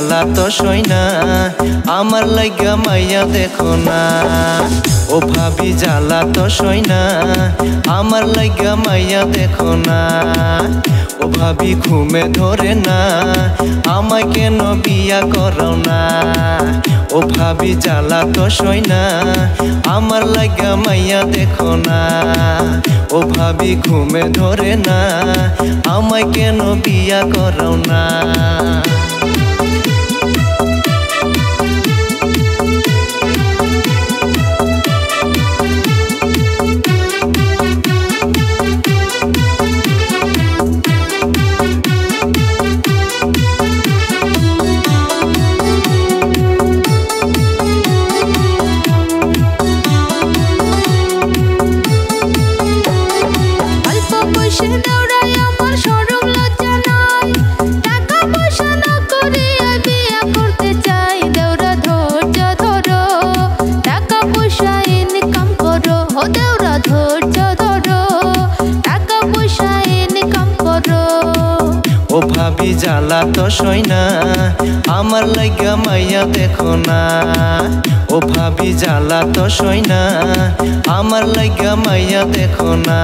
জ্বালা তো সই না আমার লাইগা মাইয়া দেখো না ও ভাবি জ্বালা তো সই না আমার লাইগা মাইয়া দেখো না ও ভাবি ঘুমে ধরে না আমায় কেন বিয়া করাও না ও ভাবি জ্বালা তো সই না আমার লাইগা মাইয়া দেখো না ও ভাবি ঘুমে ধরে না আমায় কেন বিয়া করাও না ও ভাবি জ্বালা তো সই না আমার লাইগা মাইয়া দেখো না ও ভাবি জ্বালা তো সই না আমার লাইগা মাইয়া দেখো না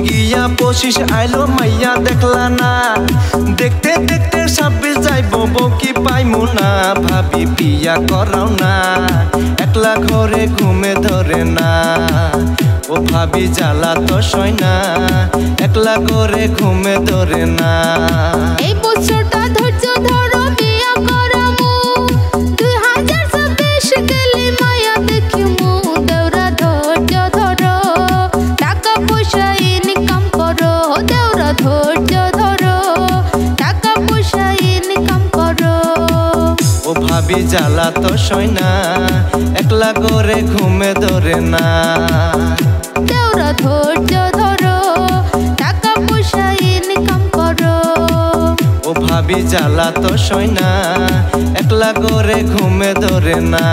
গিয়া 25 আইলো মাইয়া দেখলা না দেখতে দেখতে 26 যাইব বউকি পাইমু না ভাবি বিয়া করাও না একলা ঘরে ঘুমে ধরে না ও ভাবি জ্বালা তো সই না একলা ঘরে ঘুমে ধরে না এই বছরটা ধৈর্য ধরো বিয়া করামু 2026 গেলে মাইয়া দেখিমু দেউরা ধৈর্য ধরো টাকা পয়সা ইনকাম করো দেউরা ধৈর্য ধরো টাকা পয়সা ইনকাম করো ও ভাবি জ্বালা তো সই না একলা ঘরে ঘুমে ধরে না দেউরা ধৈর্য ধরো টাকা পয়সা ইনকাম করো ও ভাবি জ্বালা তো সই না একলা ঘরে ঘুমে ধরে না